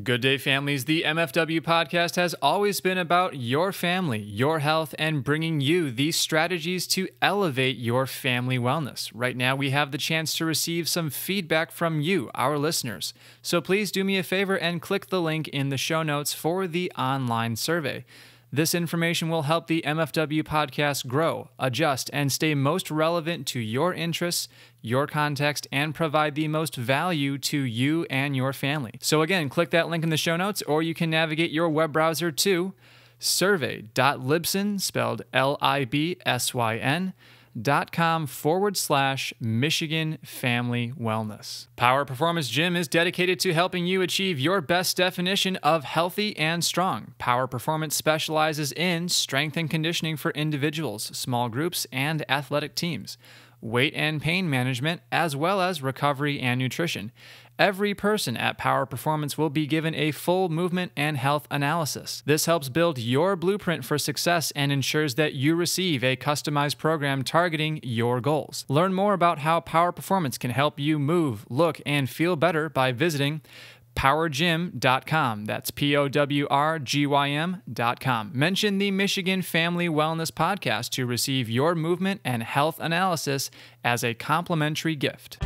Good day, families. The MFW podcast has always been about your family, your health, and bringing you these strategies to elevate your family wellness. Right now, we have the chance to receive some feedback from you, our listeners. So please do me a favor and click the link in the show notes for the online survey. This information will help the MFW podcast grow, adjust, and stay most relevant to your interests, your context, and provide the most value to you and your family. So again, click that link in the show notes, or you can navigate your web browser to survey.libsyn, spelled libsyn.com/Michigan Family Wellness. POWR Performance Gym is dedicated to helping you achieve your best definition of healthy and strong. POWR Performance specializes in strength and conditioning for individuals, small groups, and athletic teams, weight and pain management, as well as recovery and nutrition. Every person at POWR Performance will be given a full movement and health analysis. This helps build your blueprint for success and ensures that you receive a customized program targeting your goals. Learn more about how POWR Performance can help you move, look, and feel better by visiting POWRgym.com. That's POWRGYM.com. Mention the Michigan Family Wellness Podcast to receive your movement and health analysis as a complimentary gift.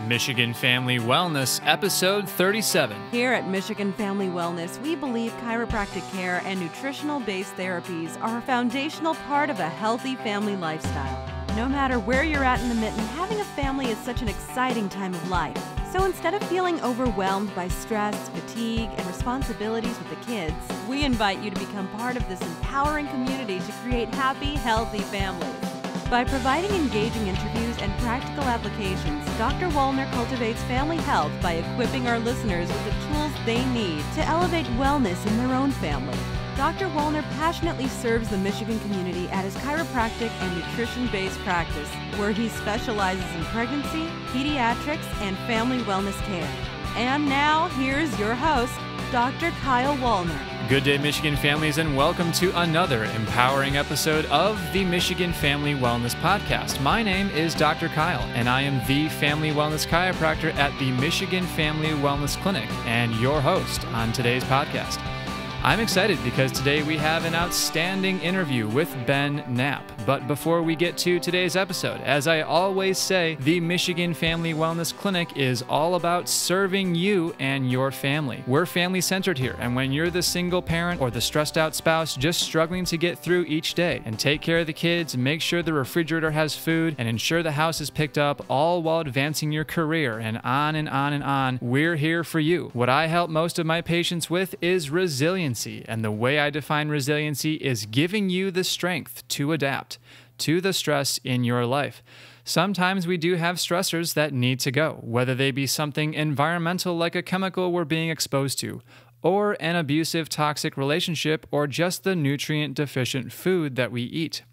Michigan Family Wellness, Episode 37. Here at Michigan Family Wellness, we believe chiropractic care and nutritional-based therapies are a foundational part of a healthy family lifestyle. No matter where you're at in the mitten, having a family is such an exciting time of life. So instead of feeling overwhelmed by stress, fatigue, and responsibilities with the kids, we invite you to become part of this empowering community to create happy, healthy families. By providing engaging interviews and practical applications, Dr. Wollner cultivates family health by equipping our listeners with the tools they need to elevate wellness in their own family. Dr. Wollner passionately serves the Michigan community at his chiropractic and nutrition-based practice, where he specializes in pregnancy, pediatrics, and family wellness care. And now, here's your host, Dr. Kyle Wollner. Good day, Michigan families, and welcome to another empowering episode of the Michigan Family Wellness Podcast. My name is Dr. Kyle, and I am the Family Wellness Chiropractor at the Michigan Family Wellness Clinic and your host on today's podcast. I'm excited because today we have an outstanding interview with Ben Knapp. But before we get to today's episode, as I always say, the Michigan Family Wellness Clinic is all about serving you and your family. We're family-centered here, and when you're the single parent or the stressed-out spouse just struggling to get through each day and take care of the kids, make sure the refrigerator has food, and ensure the house is picked up, all while advancing your career, and on and on and on, we're here for you. What I help most of my patients with is resilience. And the way I define resiliency is giving you the strength to adapt to the stress in your life. Sometimes we do have stressors that need to go, whether they be something environmental like a chemical we're being exposed to, or an abusive toxic relationship, or just the nutrient deficient food that we eat.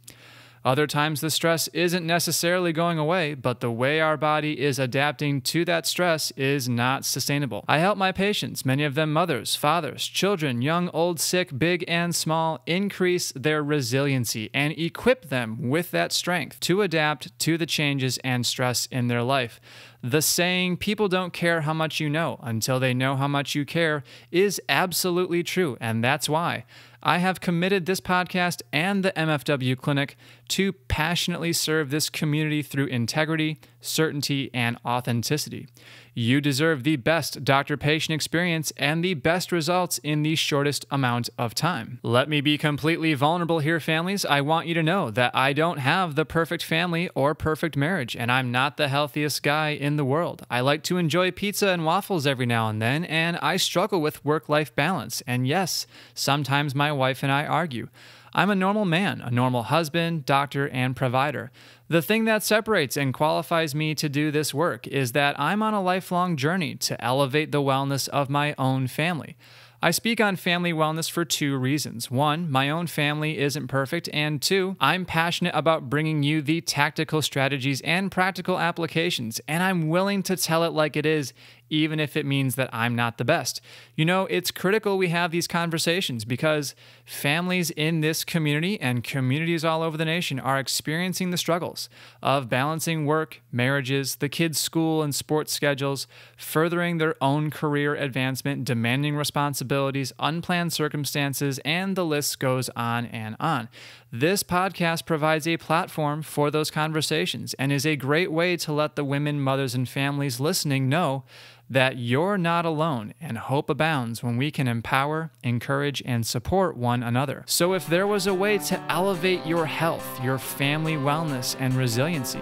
Other times the stress isn't necessarily going away, but the way our body is adapting to that stress is not sustainable. I help my patients, many of them mothers, fathers, children, young, old, sick, big, and small, increase their resiliency and equip them with that strength to adapt to the changes and stress in their life. The saying, people don't care how much you know until they know how much you care, is absolutely true, and that's why I have committed this podcast and the MFW Clinic to passionately serve this community through integrity, certainty, and authenticity. You deserve the best doctor-patient experience and the best results in the shortest amount of time. Let me be completely vulnerable here, families. I want you to know that I don't have the perfect family or perfect marriage, and I'm not the healthiest guy in the world. I like to enjoy pizza and waffles every now and then, and I struggle with work-life balance. And yes, sometimes my wife and I argue. I'm a normal man, a normal husband, doctor, and provider. The thing that separates and qualifies me to do this work is that I'm on a lifelong journey to elevate the wellness of my own family. I speak on family wellness for two reasons. One, my own family isn't perfect, and two, I'm passionate about bringing you the tactical strategies and practical applications, and I'm willing to tell it like it is, even if it means that I'm not the best. You know, it's critical we have these conversations because families in this community and communities all over the nation are experiencing the struggles of balancing work, marriages, the kids' school and sports schedules, furthering their own career advancement, demanding responsibilities, unplanned circumstances, and the list goes on and on. This podcast provides a platform for those conversations and is a great way to let the women, mothers, and families listening know that you're not alone and hope abounds when we can empower, encourage, and support one another. So if there was a way to elevate your health, your family wellness, and resiliency,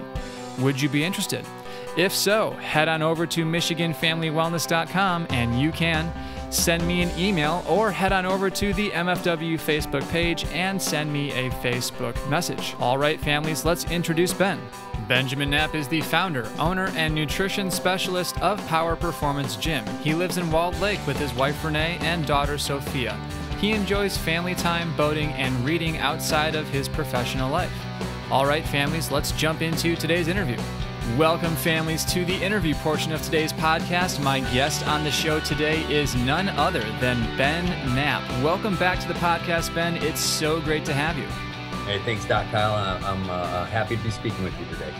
would you be interested? If so, head on over to MichiganFamilyWellness.com and you can send me an email or head on over to the MFW Facebook page and send me a Facebook message. All right, families, let's introduce Ben. Benjamin Knapp is the founder, owner, and nutrition specialist of POWR Performance Gym. He lives in Walled Lake with his wife Renee and daughter Sophia. He enjoys family time, boating, and reading outside of his professional life. All right, families, let's jump into today's interview. Welcome, families, to the interview portion of today's podcast. My guest on the show today is none other than Ben Knapp. Welcome back to the podcast, Ben. It's so great to have you. Hey, thanks, Doc Kyle. I'm happy to be speaking with you today.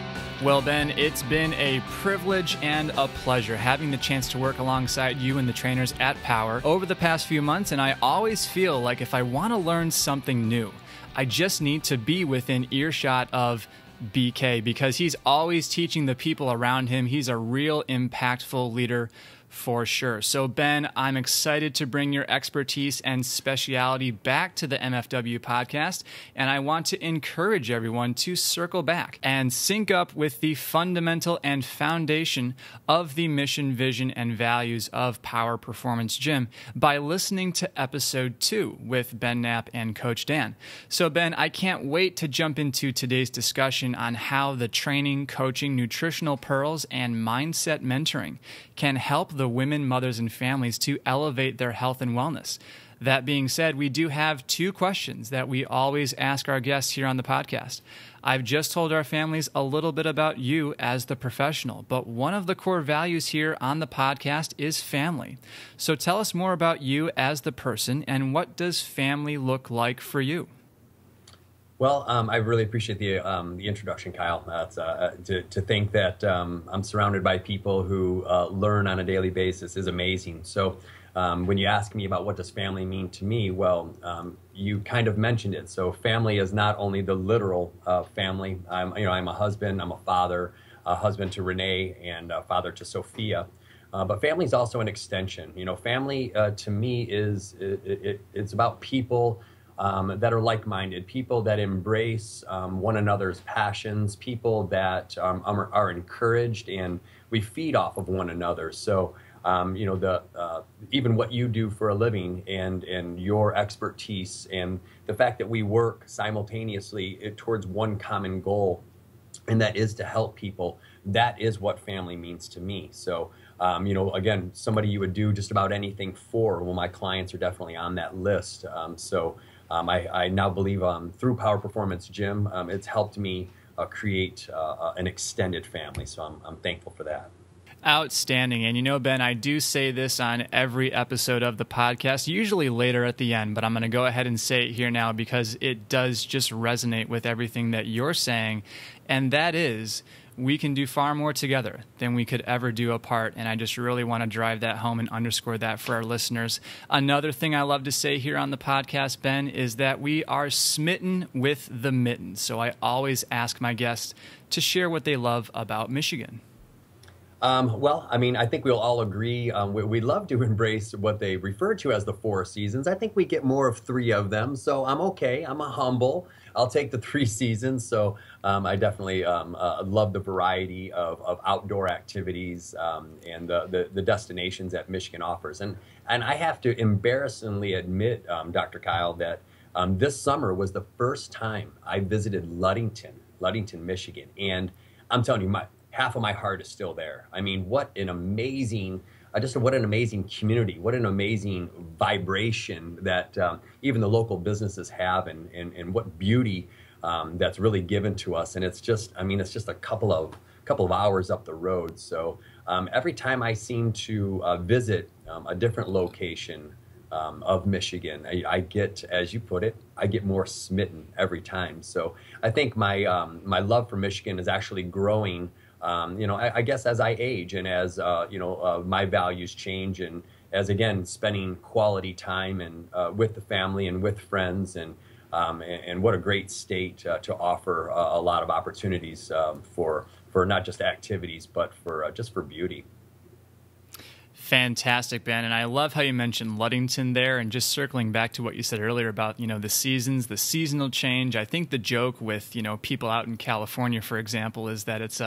Well, Ben, it's been a privilege and a pleasure having the chance to work alongside you and the trainers at POWR over the past few months, and I always feel like if I want to learn something new, I just need to be within earshot of BK because he's always teaching the people around him. He's a real impactful leader for sure. So Ben, I'm excited to bring your expertise and speciality back to the MFW podcast, and I want to encourage everyone to circle back and sync up with the fundamental and foundation of the mission, vision, and values of POWR Performance Gym by listening to episode 2 with Ben Knapp and Coach Dan. So Ben, I can't wait to jump into today's discussion on how the training, coaching, nutritional pearls, and mindset mentoring can help the women, mothers, and families to elevate their health and wellness. That being said, we do have 2 questions that we always ask our guests here on the podcast. I've just told our families a little bit about you as the professional, but one of the core values here on the podcast is family. So tell us more about you as the person, and what does family look like for you? Well, I really appreciate the introduction, Kyle. To think that I'm surrounded by people who learn on a daily basis is amazing. So when you ask me about what does family mean to me, well, you kind of mentioned it. So family is not only the literal family. I'm a husband, I'm a father, a husband to Renee, and a father to Sophia. But family is also an extension. You know, family to me it's about people that are like-minded, people that embrace one another's passions, people that are encouraged, and we feed off of one another. So, even what you do for a living and your expertise and the fact that we work simultaneously towards one common goal, and that is to help people, that is what family means to me. So, again, somebody you would do just about anything for. Well, my clients are definitely on that list. I now believe through POWR Performance Gym, it's helped me create an extended family. So I'm thankful for that. Outstanding. And you know, Ben, I do say this on every episode of the podcast, usually later at the end, but I'm going to go ahead and say it here now because it does just resonate with everything that you're saying. And that is, we can do far more together than we could ever do apart. And I just really want to drive that home and underscore that for our listeners. Another thing I love to say here on the podcast, Ben, is that we are smitten with the mitten. So I always ask my guests to share what they love about Michigan. I think we'll all agree. We love to embrace what they refer to as the 4 seasons. I think we get more of 3 of them, so I'm okay. I'm a humble. I'll take the 3 seasons. So I definitely love the variety of outdoor activities and the destinations that Michigan offers. And I have to embarrassingly admit, Dr. Kyle, that this summer was the first time I visited Ludington, Michigan. And I'm telling you, half of my heart is still there. I mean, what an amazing community, what an amazing vibration that even the local businesses have, and what beauty that's really given to us. And it's just a couple of hours up the road. So every time I seem to visit a different location of Michigan, I get, as you put it, I get more smitten every time. So I think my my love for Michigan is actually growing. I guess as I age and as my values change, and as again spending quality time and with the family and with friends, and what a great state to offer a lot of opportunities for not just activities but for just for beauty. Fantastic, Ben. And I love how you mentioned Ludington there, and just circling back to what you said earlier about, the seasons, the seasonal change. I think the joke with, people out in California, for example, is that it's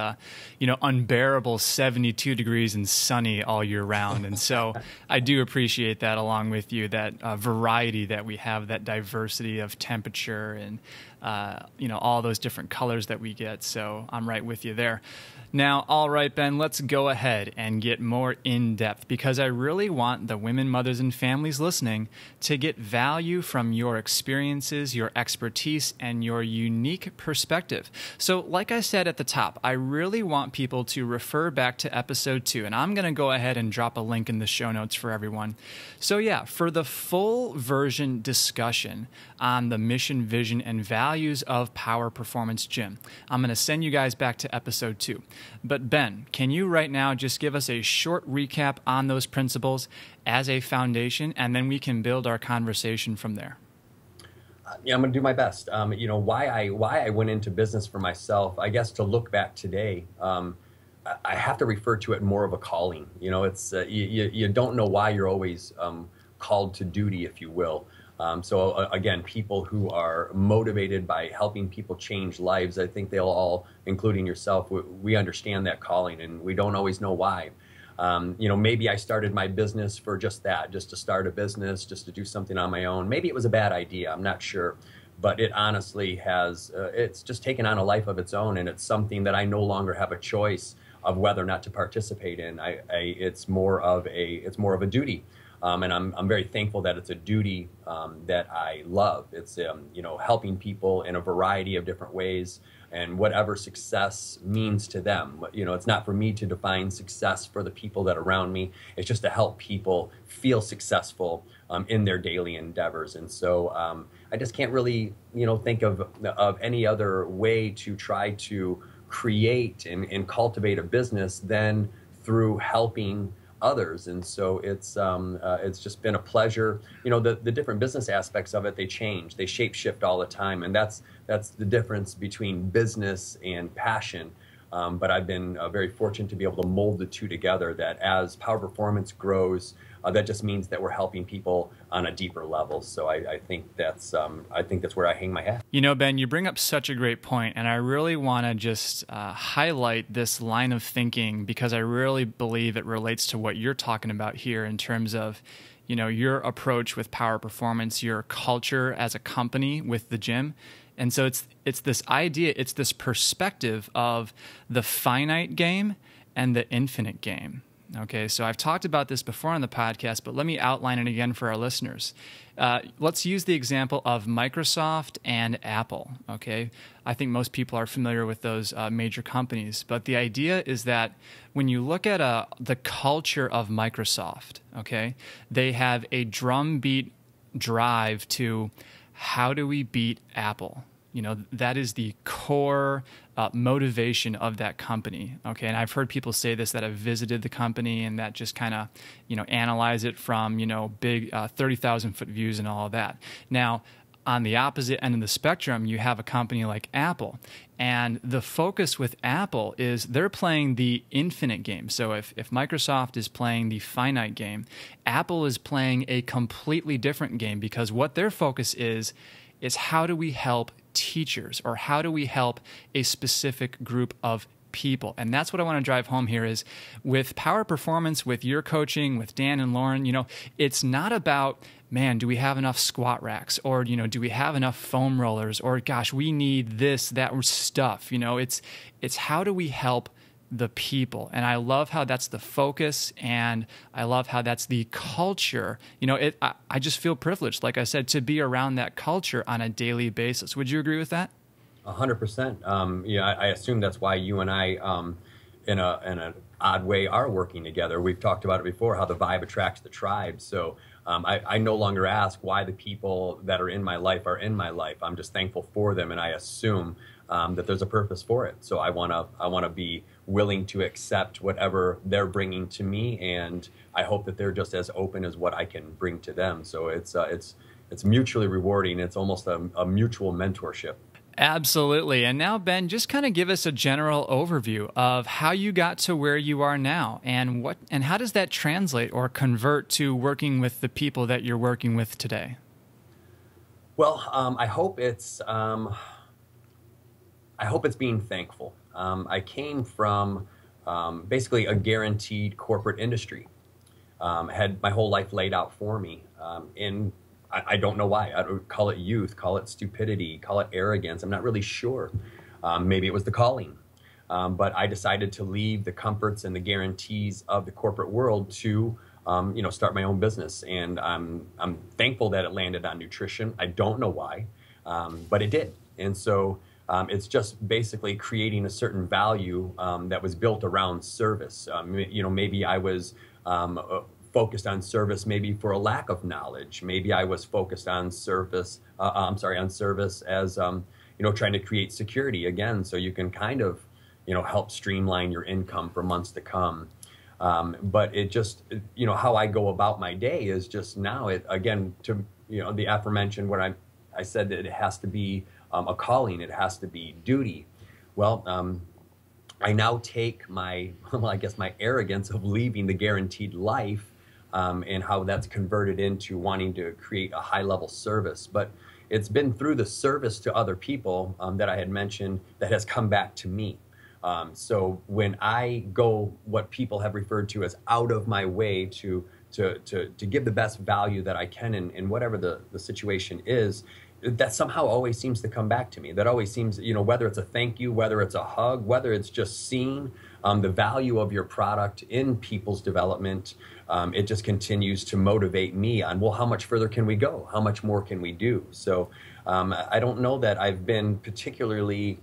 unbearable 72 degrees and sunny all year round. And so I do appreciate that, along with you, that variety that we have, that diversity of temperature and, all those different colors that we get. So I'm right with you there. Now, all right, Ben, let's go ahead and get more in-depth, because I really want the women, mothers, and families listening to get value from your experiences, your expertise, and your unique perspective. So like I said at the top, I really want people to refer back to episode 2, and I'm going to go ahead and drop a link in the show notes for everyone. So yeah, for the full version discussion on the mission, vision, and values of POWR Performance Gym, I'm going to send you guys back to episode 2. But Ben, can you right now just give us a short recap on those principles as a foundation, and then we can build our conversation from there? Yeah, I'm going to do my best. Why I went into business for myself, I guess to look back today, I have to refer to it more of a calling. It's you don't know why you're always called to duty, if you will. So again, people who are motivated by helping people change lives, I think they'll all, including yourself, we understand that calling, and we don't always know why. Maybe I started my business for just that, just to start a business, just to do something on my own. Maybe it was a bad idea, I'm not sure. But it honestly has, it's just taken on a life of its own, and it's something that I no longer have a choice of whether or not to participate in. It's more of a duty. And I'm very thankful that it's a duty that I love. It's helping people in a variety of different ways, and whatever success means to them. It's not for me to define success for the people that are around me. It's just to help people feel successful in their daily endeavors. And so I just can't really think of any other way to try to create and cultivate a business than through helping others. And so it's just been a pleasure. The different business aspects of it, they change, they shape shift all the time, and that's the difference between business and passion. But I've been very fortunate to be able to mold the two together, that as POWR Performance grows, that just means that we're helping people on a deeper level. So I think that's where I hang my hat. Ben, you bring up such a great point, and I really want to just highlight this line of thinking, because I really believe it relates to what you're talking about here in terms of your approach with POWR Performance, your culture as a company with the gym. And so it's this idea, it's this perspective of the finite game and the infinite game. Okay, so I've talked about this before on the podcast, but let me outline it again for our listeners. Let's use the example of Microsoft and Apple. Okay, I think most people are familiar with those major companies, but the idea is that when you look at the culture of Microsoft, okay, they have a drumbeat drive to how do we beat Apple? That is the core motivation of that company. Okay, and I've heard people say this that have visited the company and that just kind of, analyze it from, big 30,000-foot views and all of that. Now, on the opposite end of the spectrum, you have a company like Apple. And the focus with Apple is they're playing the infinite game. So if Microsoft is playing the finite game, Apple is playing a completely different game, because what their focus is how do we help teachers, or how do we help a specific group of people? And that's what I want to drive home here is with POWR Performance, with your coaching, with Dan and Lauren, it's not about, man, do we have enough squat racks, or, do we have enough foam rollers, or gosh, we need this, that stuff. It's how do we help the people? And I love how that's the focus, and I love how that's the culture. I just feel privileged, like I said, to be around that culture on a daily basis. Would you agree with that? 100%. I assume that's why you and I, in a odd way are working together. We've talked about it before, how the vibe attracts the tribe. So I no longer ask why the people that are in my life are in my life. I'm just thankful for them, and I assume that there's a purpose for it. So I wanna be willing to accept whatever they're bringing to me, and I hope that they're just as open as what I can bring to them. So it's mutually rewarding. It's almost a mutual mentorship. Absolutely. And now, Ben, just kind of give us a general overview of how you got to where you are now, and how does that translate or convert to working with the people that you're working with today? Well, I hope it's being thankful. I came from basically a guaranteed corporate industry. Had my whole life laid out for me. I don't know why. I would call it youth, call it stupidity, call it arrogance. I'm not really sure. Maybe it was the calling. But I decided to leave the comforts and the guarantees of the corporate world to start my own business. And I'm thankful that it landed on nutrition. I don't know why, but it did. And so it's just basically creating a certain value that was built around service. Maybe I was focused on service, maybe for a lack of knowledge. Maybe I was focused on service. On service as trying to create security again, so you can kind of help streamline your income for months to come. But it just how I go about my day is just now the aforementioned what I said that it has to be a calling. It has to be duty. Well, I now take my arrogance of leaving the guaranteed life and how that's converted into wanting to create a high-level service. But it's been through the service to other people that I had mentioned that has come back to me. So when I go what people have referred to as out of my way to give the best value that I can in whatever the situation is, that somehow always seems to come back to me. That always seems, whether it's a thank you, whether it's a hug, whether it's just seeing the value of your product in people's development, it just continues to motivate me on, well, how much further can we go? How much more can we do? So I don't know that I've been particularly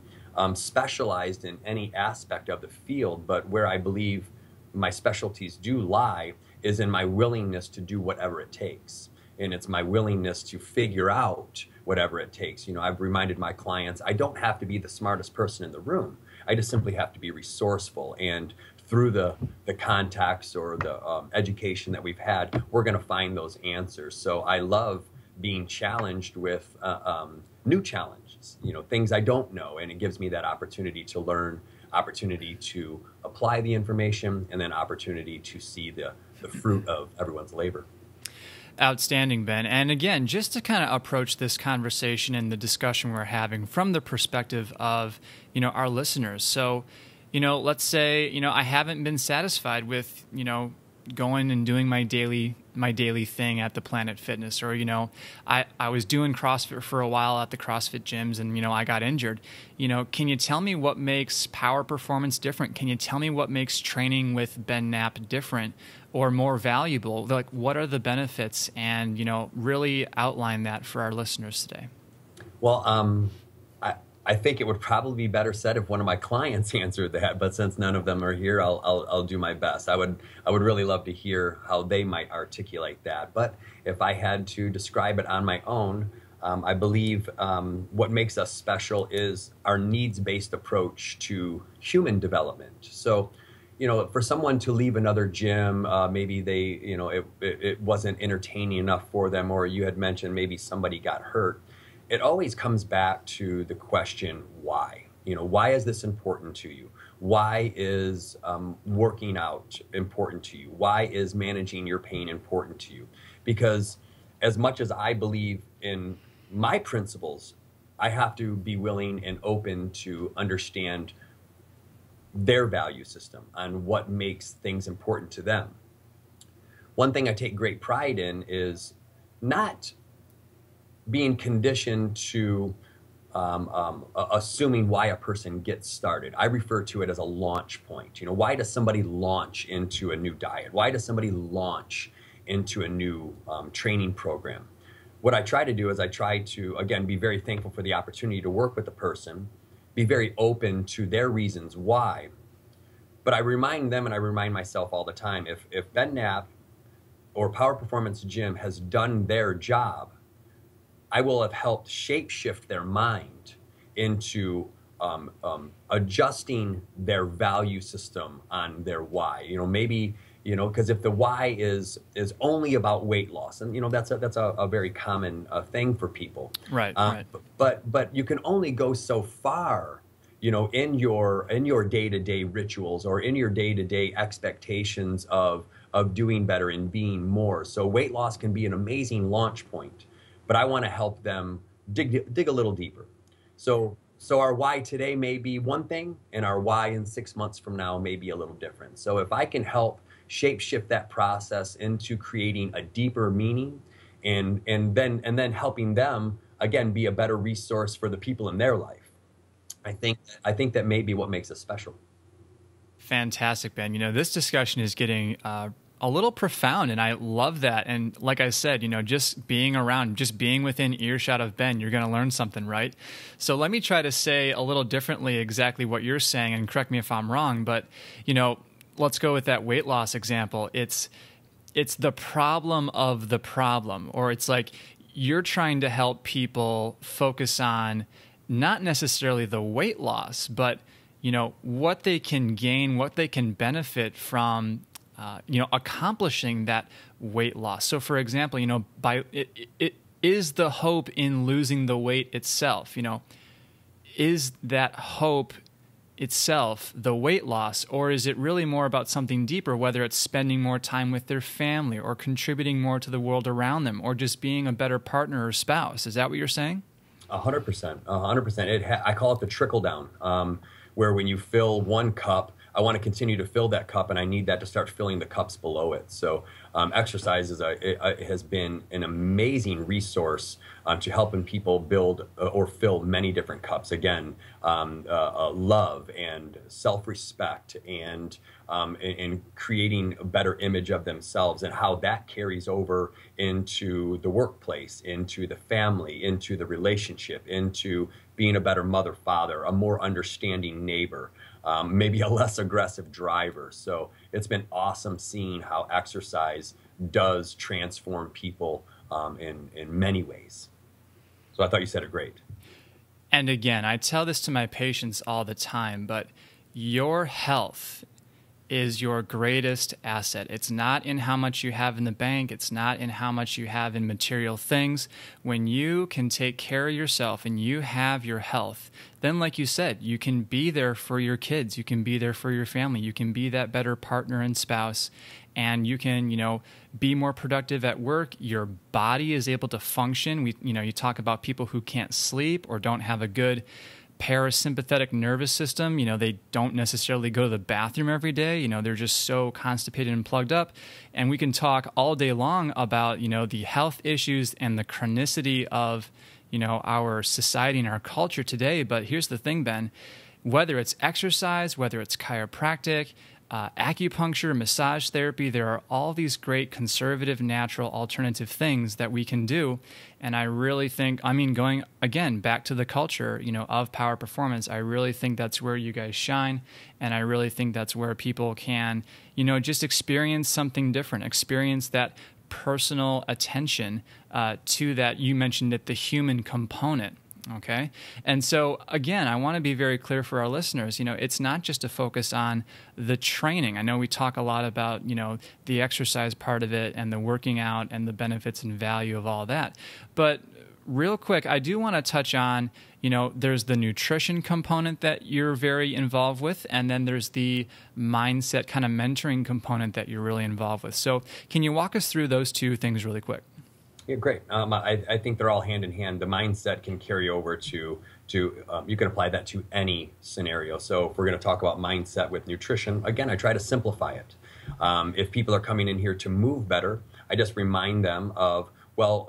specialized in any aspect of the field, but where I believe my specialties do lie is in my willingness to do whatever it takes. And it's my willingness to figure out whatever it takes. I've reminded my clients, I don't have to be the smartest person in the room. I just simply have to be resourceful. And through the contacts or the education that we've had, we're going to find those answers. So I love being challenged with new challenges, things I don't know. And it gives me that opportunity to learn, opportunity to apply the information, and then opportunity to see the fruit of everyone's labor. Outstanding, Ben. And again, just to kind of approach this conversation and the discussion we're having from the perspective of, our listeners. So, let's say, I haven't been satisfied with, going and doing my daily thing at the Planet Fitness, or I was doing CrossFit for a while at the CrossFit gyms, and I got injured. Can you tell me what makes POWR Performance different? Can you tell me what makes training with Ben Knapp different or more valuable? Like, what are the benefits? And really outline that for our listeners today. Well, I think it would probably be better said if one of my clients answered that, but since none of them are here, I'll do my best. I would really love to hear how they might articulate that. But if I had to describe it on my own, I believe what makes us special is our needs-based approach to human development. So, for someone to leave another gym, maybe they, it wasn't entertaining enough for them, or you had mentioned maybe somebody got hurt. It always comes back to the question, why? Why is this important to you? Why is working out important to you? Why is managing your pain important to you? Because as much as I believe in my principles, I have to be willing and open to understand their value system on what makes things important to them. One thing I take great pride in is not being conditioned to assuming why a person gets started. I refer to it as a launch point. Why does somebody launch into a new diet? Why does somebody launch into a new training program? What I try to do is I try to, again, be very thankful for the opportunity to work with the person, be very open to their reasons why, But I remind them and I remind myself all the time, if Ben Knapp or Power Performance Gym has done their job, I will have helped shape-shift their mind into adjusting their value system on their why. Maybe, because if the why is only about weight loss, and that's a very common thing for people. Right. But you can only go so far, in your day-to-day rituals or in your day-to-day expectations of doing better and being more. So weight loss can be an amazing launch point, but I want to help them dig a little deeper. So our why today may be one thing, and our why in 6 months from now may be a little different. So if I can help shape shift that process into creating a deeper meaning, and then helping them again be a better resource for the people in their life, I think that may be what makes us special. Fantastic, Ben. This discussion is getting a little profound, and I love that. And like I said, just being around, just being within earshot of Ben, you're going to learn something, right? So let me try to say a little differently exactly what you're saying, and correct me if I'm wrong, but, let's go with that weight loss example. It's the problem of the problem, or it's like you're trying to help people focus on not necessarily the weight loss, but, what they can gain, what they can benefit from accomplishing that weight loss. So, for example, it is the hope in losing the weight itself. Is that hope itself the weight loss, or is it really more about something deeper? Whether it's spending more time with their family, or contributing more to the world around them, or just being a better partner or spouse. Is that what you're saying? 100%. 100%. I call it the trickle down, where when you fill one cup, I want to continue to fill that cup, and I need that to start filling the cups below it. So exercise has been an amazing resource to helping people build or fill many different cups. Again, love and self-respect and creating a better image of themselves, and how that carries over into the workplace, into the family, into the relationship, into being a better mother, father, a more understanding neighbor. Maybe a less aggressive driver. So it's been awesome seeing how exercise does transform people in many ways. So I thought you said it great. And again, I tell this to my patients all the time, but your health is your greatest asset. It's not in how much you have in the bank. It's not in how much you have in material things. When you can take care of yourself and you have your health, then like you said, you can be there for your kids. You can be there for your family. You can be that better partner and spouse, and you can, be more productive at work. Your body is able to function. You talk about people who can't sleep or don't have a good parasympathetic nervous system. They don't necessarily go to the bathroom every day. They're just so constipated and plugged up. And we can talk all day long about, the health issues and the chronicity of, our society and our culture today. But here's the thing, Ben, whether it's exercise, whether it's chiropractic, acupuncture, massage therapy, there are all these great conservative, natural, alternative things that we can do. And I really think, going again back to the culture, of Power Performance, I really think that's where you guys shine. And I really think that's where people can, just experience something different, experience that personal attention to that. You mentioned it, the human component. Okay. And so again, I want to be very clear for our listeners, it's not just a focus on the training. I know we talk a lot about, the exercise part of it and the working out and the benefits and value of all that. But real quick, I do want to touch on, there's the nutrition component that you're very involved with, and then there's the mindset kind of mentoring component that you're really involved with. So can you walk us through those two things really quick? Yeah, great. I think they're all hand in hand. The mindset can carry over to you can apply that to any scenario. So if we're going to talk about mindset with nutrition, again, I try to simplify it. If people are coming in here to move better, I just remind them of,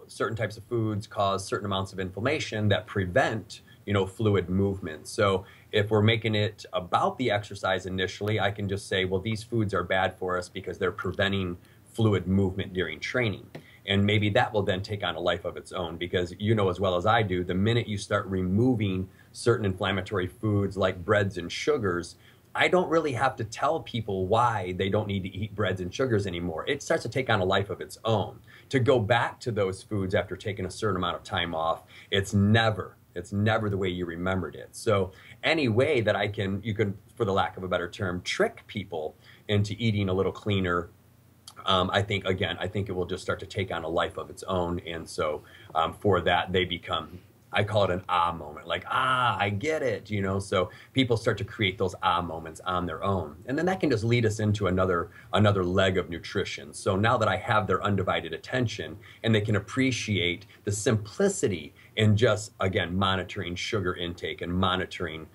certain types of foods cause certain amounts of inflammation that prevent, fluid movement. So if we're making it about the exercise initially, I can just say, these foods are bad for us because they're preventing fluid movement during training. And maybe that will then take on a life of its own, because as well as I do, the minute you start removing certain inflammatory foods like breads and sugars, I don't really have to tell people why they don't need to eat breads and sugars anymore. It starts to take on a life of its own. To go back to those foods after taking a certain amount of time off, it's never the way you remembered it. So any way that you can, for the lack of a better term, trick people into eating a little cleaner, I think it will just start to take on a life of its own. And so for that, they become, I call it an ah moment, like, I get it, so people start to create those ah moments on their own. And then that can just lead us into another leg of nutrition. So now that I have their undivided attention and they can appreciate the simplicity in just, again, monitoring sugar intake and monitoring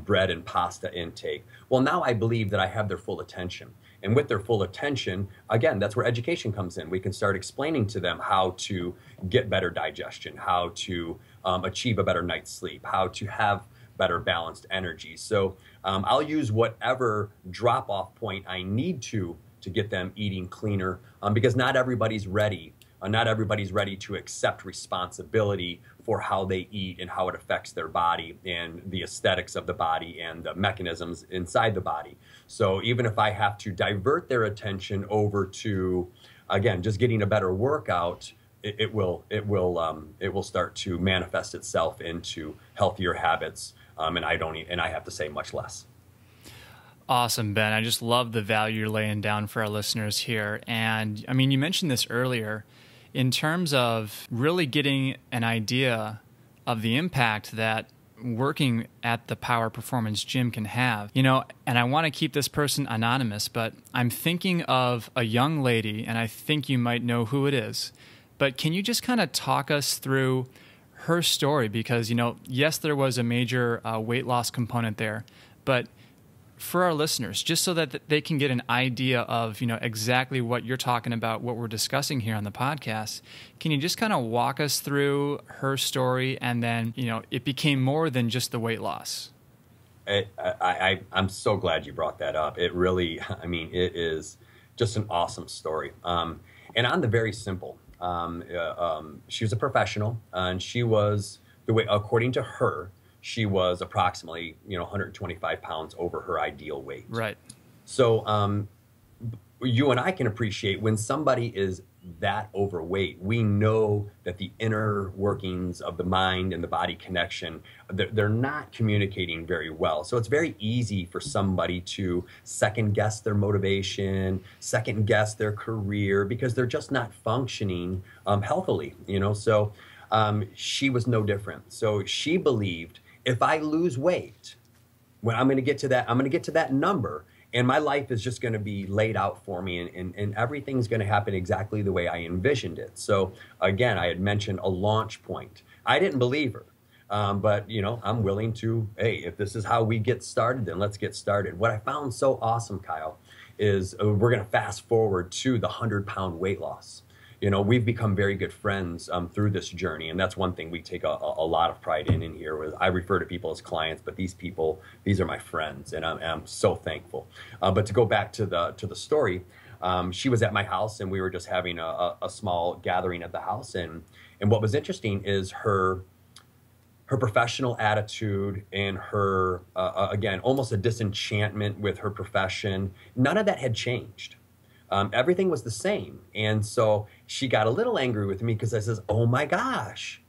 bread and pasta intake, well, now I believe that I have their full attention. And with their full attention, again, that's where education comes in. We can start explaining to them how to get better digestion, how to achieve a better night's sleep, how to have better balanced energy. So I'll use whatever drop-off point I need to get them eating cleaner, because not everybody's ready. Not everybody's ready to accept responsibility for how they eat and how it affects their body and the aesthetics of the body and the mechanisms inside the body. So even if I have to divert their attention over to, again, just getting a better workout, it will start to manifest itself into healthier habits, and I have to say much less. Awesome, Ben. I just love the value you're laying down for our listeners here. And I mean, you mentioned this earlier in terms of really getting an idea of the impact that working at the POWR Performance Gym can have. And I want to keep this person anonymous, but I'm thinking of a young lady, and I think you might know who it is. But can you just kind of talk us through her story? Because, yes, there was a major weight loss component there, but for our listeners, just so that they can get an idea of, exactly what you're talking about, what we're discussing here on the podcast, can you just kind of walk us through her story? And then, it became more than just the weight loss. I'm so glad you brought that up. It really, it is just an awesome story. And on the very simple, she was a professional, and she was, according to her, she was approximately, 125 pounds over her ideal weight. Right. So you and I can appreciate when somebody is that overweight, we know that the inner workings of the mind and the body connection, they're not communicating very well. So it's very easy for somebody to second guess their motivation, second guess their career, because they're just not functioning healthily, So she was no different. So she believed, if I lose weight, when I'm going to get to that number, and my life is just going to be laid out for me, and everything's going to happen exactly the way I envisioned it. So again, I had mentioned a launch point. I didn't believe her, but I'm willing to, hey, if this is how we get started, then let's get started. What I found so awesome, Kyle, is we're going to fast forward to the 100-pound weight loss. We've become very good friends through this journey, and that's one thing we take a lot of pride in here. I refer to people as clients, but these are my friends, and I'm so thankful. But to go back to the story, she was at my house, and we were just having a small gathering at the house, and what was interesting is her professional attitude and her, again, almost a disenchantment with her profession. None of that had changed. Everything was the same. And so she got a little angry with me because I says, oh my gosh,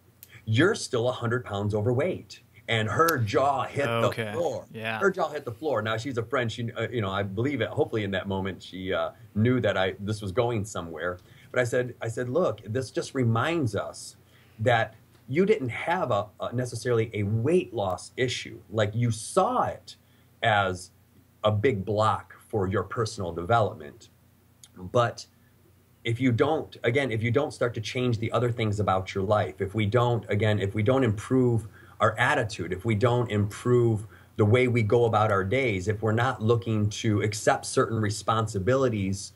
you're still 100 pounds overweight. And her jaw hit the floor. Yeah. Her jaw hit the floor. Now she's a friend. She, I believe it. Hopefully in that moment, she knew that this was going somewhere. But I said, look, this just reminds us that you didn't have necessarily a weight loss issue. Like, you saw it as a big block for your personal development. But if you don't start to change the other things about your life, if we don't improve our attitude, if we don't improve the way we go about our days, if we're not looking to accept certain responsibilities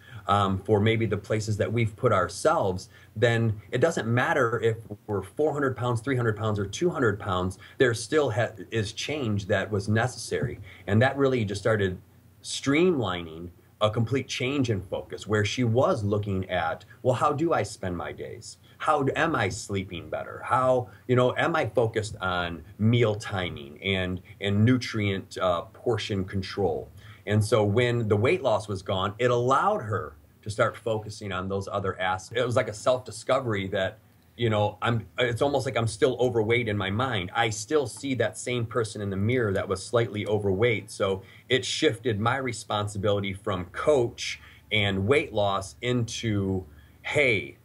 for maybe the places that we've put ourselves, then it doesn't matter if we're 400 pounds, 300 pounds, or 200 pounds, there still is change that was necessary. And that really just started streamlining a complete change in focus, where she was looking at, well, how do I spend my days? How am I sleeping better? How, am I focused on meal timing and nutrient portion control? And so when the weight loss was gone, it allowed her to start focusing on those other aspects. It was like a self-discovery that, it's almost like I'm still overweight in my mind. I still see that same person in the mirror that was slightly overweight. So it shifted my responsibility from coach and weight loss into, hey,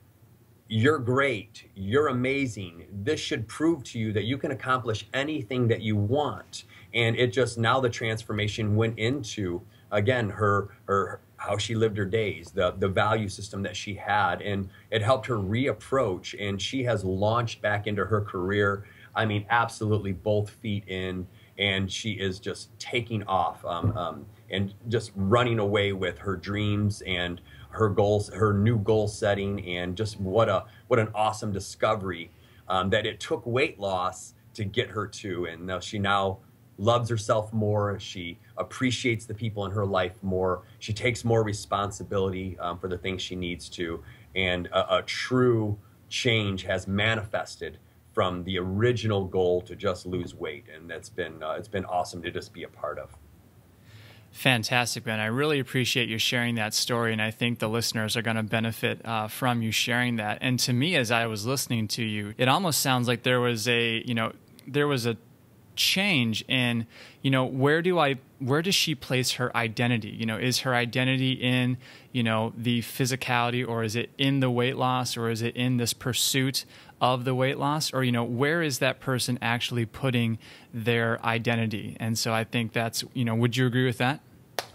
you're great, you're amazing. This should prove to you that you can accomplish anything that you want. And it just, now the transformation went into, again, her how she lived her days, the value system that she had, and it helped her reapproach, and she has launched back into her career. I mean, absolutely both feet in, and she is just taking off and just running away with her dreams and her goals, her new goal setting, and just what an awesome discovery that it took weight loss to get her to. And she now loves herself more. She appreciates the people in her life more. She takes more responsibility for the things she needs to. And a true change has manifested from the original goal to just lose weight. And that's been, it's been awesome to just be a part of. Fantastic, Ben. I really appreciate you sharing that story, and I think the listeners are going to benefit from you sharing that. And to me, as I was listening to you, it almost sounds like there was a change in, where does she place her identity? Is her identity in, the physicality, or is it in the weight loss, or is it in this pursuit of the weight loss, or, where is that person actually putting their identity? And so I think that's, would you agree with that?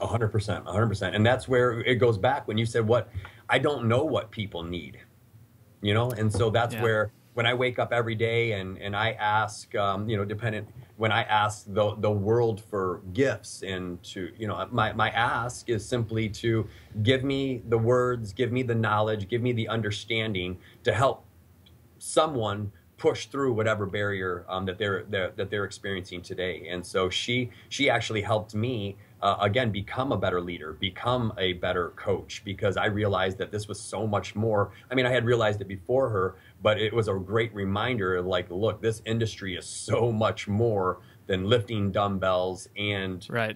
100%. And that's where it goes back when you said, I don't know what people need, and so that's where, when I wake up every day and I ask, when I ask the world for gifts, and to, my ask is simply to give me the words, give me the knowledge, give me the understanding to help someone push through whatever barrier that they're experiencing today. And so she actually helped me again become a better leader, become a better coach, because I realized that this was so much more. I mean, I had realized it before her, but it was a great reminder of like, look, this industry is so much more than lifting dumbbells and right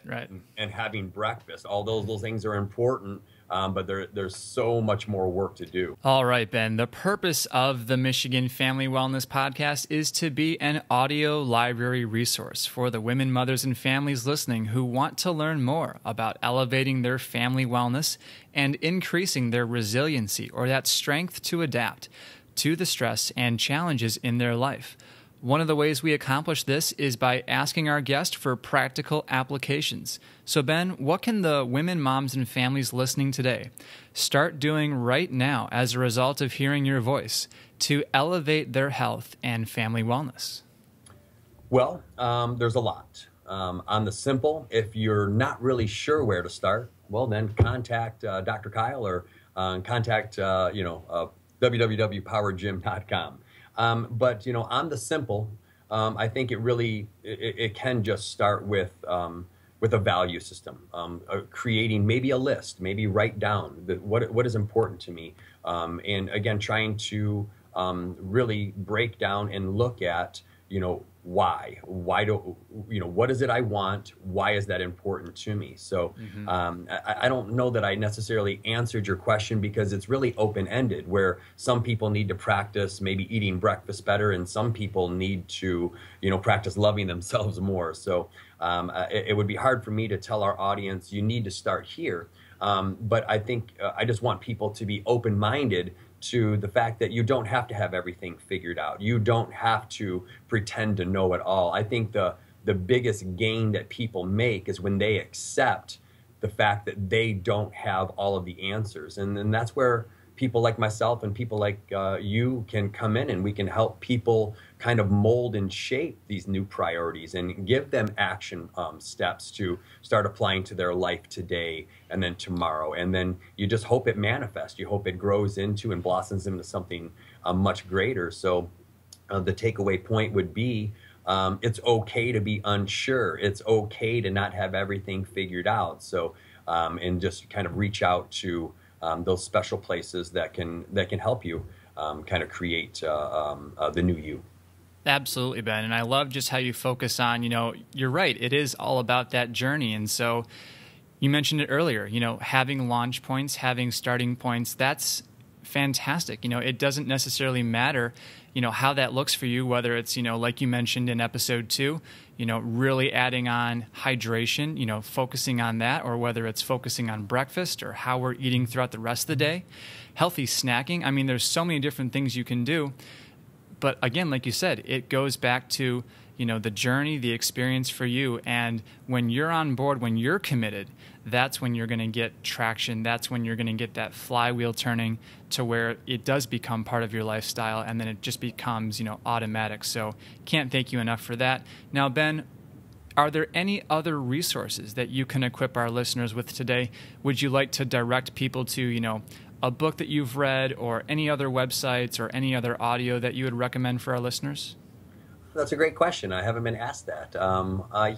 and having breakfast. All those things are important. But there's so much more work to do. All right, Ben. The purpose of the Michigan Family Wellness Podcast is to be an audio library resource for the women, mothers, and families listening who want to learn more about elevating their family wellness and increasing their resiliency, or that strength to adapt to the stress and challenges in their life. One of the ways we accomplish this is by asking our guest for practical applications. So Ben, what can the women, moms, and families listening today start doing right now as a result of hearing your voice to elevate their health and family wellness? Well, there's a lot. On the simple, if you're not really sure where to start, well, then contact Dr. Kyle, or contact www.powergym.com. But on the simple, I think it can just start with a value system, creating maybe a list, maybe write down what is important to me, and again trying to really break down and look at why do what is it I want? Why is that important to me? So I don't know that I necessarily answered your question, because it's really open-ended, where some people need to practice maybe eating breakfast better, and some people need to practice loving themselves more. So it would be hard for me to tell our audience you need to start here, but I think I just want people to be open-minded to the fact that you don't have to have everything figured out. You don't have to pretend to know it all. I think the biggest gain that people make is when they accept the fact that they don't have all of the answers. And then that's where people like myself and people like you can come in, and we can help people kind of mold and shape these new priorities and give them action steps to start applying to their life today and then tomorrow. And then you just hope it manifests. You hope it grows into and blossoms into something much greater. So the takeaway point would be, it's okay to be unsure. It's okay to not have everything figured out. So, and just kind of reach out to those special places that can help you kind of create the new you. Absolutely, Ben. And I love just how you focus on, you're right. It is all about that journey. And so, You mentioned it earlier, having launch points, having starting points, that's fantastic. It doesn't necessarily matter, how that looks for you, whether it's, like you mentioned in episode 2, really adding on hydration, focusing on that, or whether it's focusing on breakfast or how we're eating throughout the rest of the day, healthy snacking. I mean, there's so many different things you can do. But again, like you said, it goes back to, the journey, the experience for you. And when you're on board, when you're committed, that's when you're going to get traction. That's when you're going to get that flywheel turning to where it does become part of your lifestyle, and then it just becomes, automatic. So can't thank you enough for that. Now, Ben, are there any other resources that you can equip our listeners with today? Would you like to direct people to, a book that you've read, or any other websites or any other audio that you would recommend for our listeners? That's a great question. I haven't been asked that.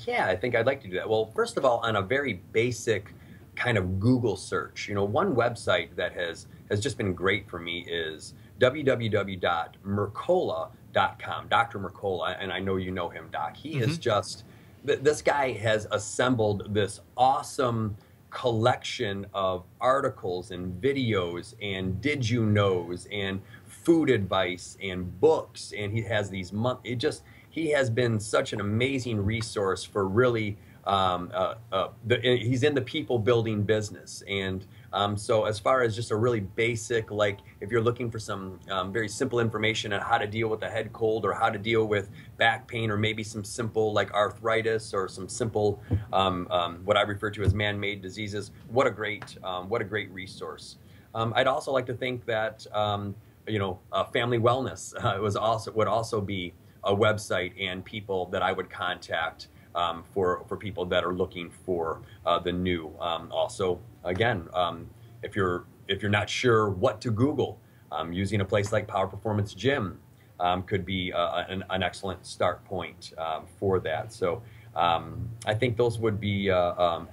Yeah, I think I'd like to do that. Well, first of all, on a very basic kind of Google search, one website that has just been great for me is www.mercola.com. Dr. Mercola, and I know you know him, Doc. He is just, this guy has assembled this awesome collection of articles and videos and did you knows and food advice and books, and he has these he has been such an amazing resource for really he's in the people building business. And so as far as just a really basic, like if you're looking for some very simple information on how to deal with a head cold or how to deal with back pain, or maybe some simple like arthritis or some simple what I refer to as man-made diseases, what a great resource. I'd also like to think that family wellness would also be a website and people that I would contact for people that are looking for the new. Also, again, if you're not sure what to Google, using a place like POWR Performance Gym could be an excellent start point for that. So I think those would be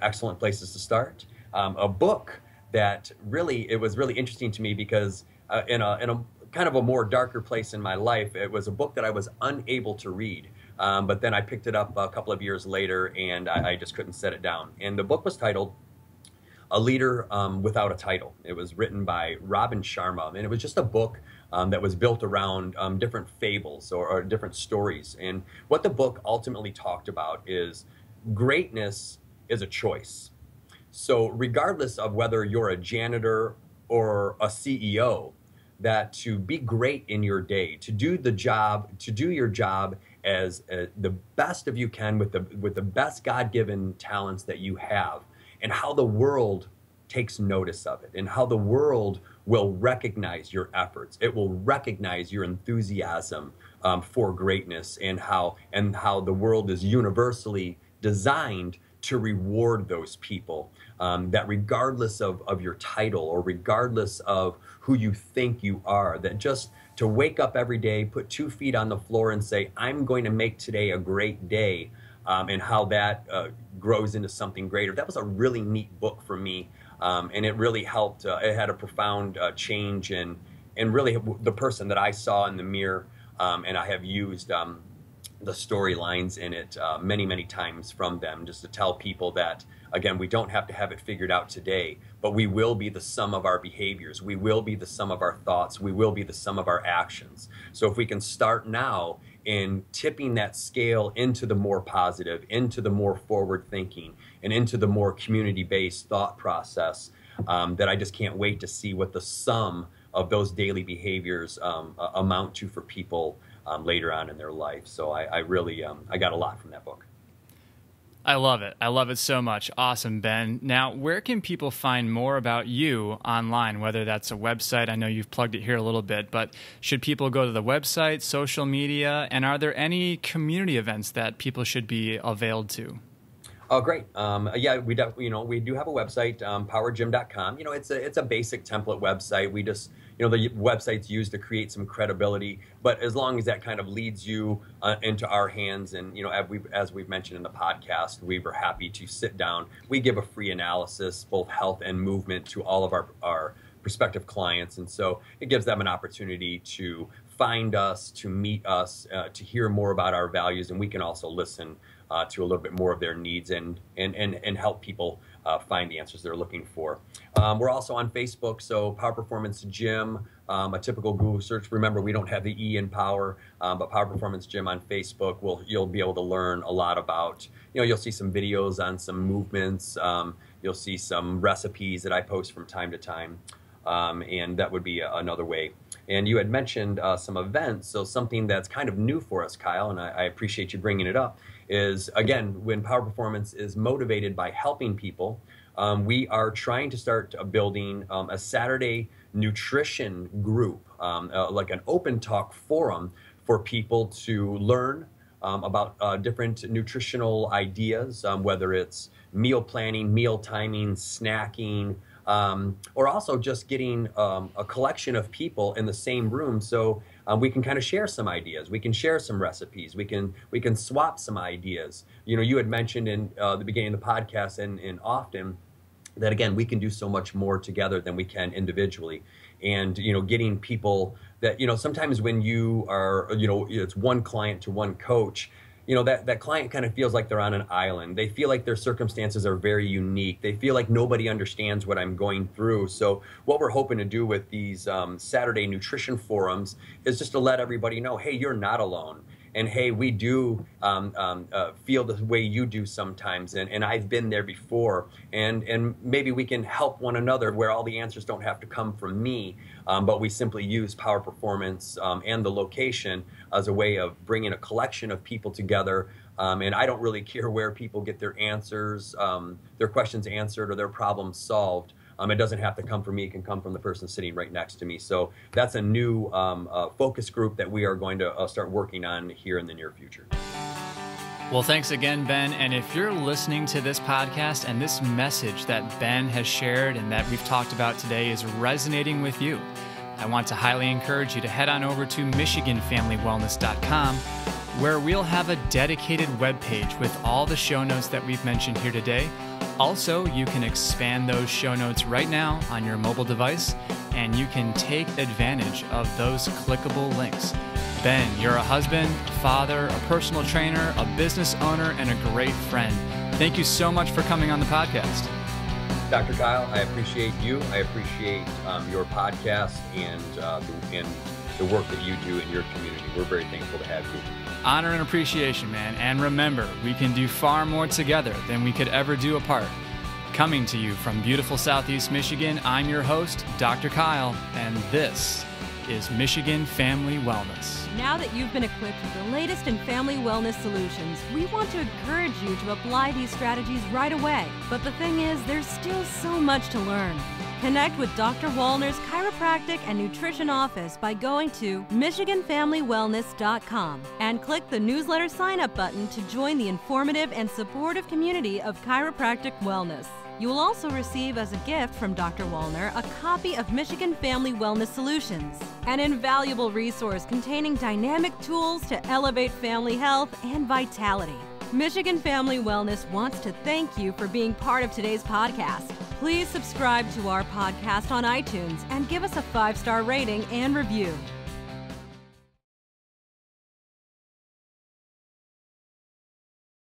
excellent places to start. A book that it was really interesting to me because in a kind of a more darker place in my life, it was a book that I was unable to read. But then I picked it up a couple of years later, and I just couldn't set it down. And the book was titled A Leader Without a Title. It was written by Robin Sharma, and it was just a book that was built around different fables or different stories. And what the book ultimately talked about is greatness is a choice. So regardless of whether you're a janitor or a CEO, that to be great in your day, to do your job as the best of you can with the best God-given talents that you have, and how the world takes notice of it, and how the world will recognize your efforts. It will recognize your enthusiasm for greatness, and how the world is universally designed to reward those people, that regardless of your title or regardless of who you think you are, that just to wake up every day, put 2 feet on the floor and say, I'm going to make today a great day, and how that grows into something greater. That was a really neat book for me, and it really helped. It had a profound change in really the person that I saw in the mirror, and I have used the storylines in it many, many times from them, just to tell people that, again, we don't have to have it figured out today, but we will be the sum of our behaviors. We will be the sum of our thoughts. We will be the sum of our actions. So if we can start now in tipping that scale into the more positive, into the more forward thinking, and into the more community-based thought process, that I just can't wait to see what the sum of those daily behaviors amount to for people later on in their life. So I really, I got a lot from that book. I love it. I love it so much. Awesome, Ben. Now, where can people find more about you online, whether that's a website? I know you've plugged it here a little bit, but should people go to the website, social media, and are there any community events that people should be availed to? Oh, great. Yeah, we do have a website, powergym.com. It's a basic template website. We just, the website's used to create some credibility, but as long as that kind of leads you into our hands, and, as we've mentioned in the podcast, we were happy to sit down. We give a free analysis, both health and movement, to all of our prospective clients. And so it gives them an opportunity to find us, to meet us, to hear more about our values, and we can also listen to a little bit more of their needs and help people find the answers they're looking for. We're also on Facebook, so POWR Performance Gym, a typical Google search. Remember, we don't have the E in POWR, but POWR Performance Gym on Facebook, you'll be able to learn a lot about, you'll see some videos on some movements, you'll see some recipes that I post from time to time, and that would be another way. And you had mentioned some events, so something that's kind of new for us, Kyle, and I appreciate you bringing it up, is, again, when POWR Performance is motivated by helping people, we are trying to start building a Saturday nutrition group, like an open talk forum for people to learn about different nutritional ideas, whether it's meal planning, meal timing, snacking, or also just getting a collection of people in the same room, so we can kind of share some ideas. We can share some recipes. We can swap some ideas. You had mentioned in the beginning of the podcast and often that, again, we can do so much more together than we can individually. And getting people that sometimes when you are it's one client to one coach. That client kind of feels like they're on an island. They feel like their circumstances are very unique. They feel like nobody understands what I'm going through. So what we're hoping to do with these Saturday nutrition forums is just to let everybody know, hey, you're not alone. And hey, we do feel the way you do sometimes, and I've been there before, and maybe we can help one another where all the answers don't have to come from me, but we simply use POWR Performance and the location as a way of bringing a collection of people together. And I don't really care where people get their answers, their questions answered, or their problems solved. It doesn't have to come from me. It can come from the person sitting right next to me. So that's a new focus group that we are going to start working on here in the near future. Well, thanks again, Ben. And if you're listening to this podcast and this message that Ben has shared and that we've talked about today is resonating with you, I want to highly encourage you to head on over to MichiganFamilyWellness.com, where we'll have a dedicated webpage with all the show notes that we've mentioned here today. Also, you can expand those show notes right now on your mobile device, and you can take advantage of those clickable links. Ben, you're a husband, father, a personal trainer, a business owner, and a great friend. Thank you so much for coming on the podcast. Dr. Kyle, I appreciate you. I appreciate your podcast and the work that you do in your community. We're very thankful to have you. Honor and appreciation, man. And remember, we can do far more together than we could ever do apart. Coming to you from beautiful Southeast Michigan, I'm your host, Dr. Kyle, and this is Michigan Family Wellness. Now that you've been equipped with the latest in family wellness solutions, we want to encourage you to apply these strategies right away. But the thing is, there's still so much to learn. Connect with Dr. Wallner's Chiropractic and Nutrition Office by going to MichiganFamilyWellness.com and click the newsletter sign-up button to join the informative and supportive community of chiropractic wellness. You will also receive as a gift from Dr. Wallner a copy of Michigan Family Wellness Solutions, an invaluable resource containing dynamic tools to elevate family health and vitality. Michigan Family Wellness wants to thank you for being part of today's podcast. Please subscribe to our podcast on iTunes and give us a 5-star rating and review.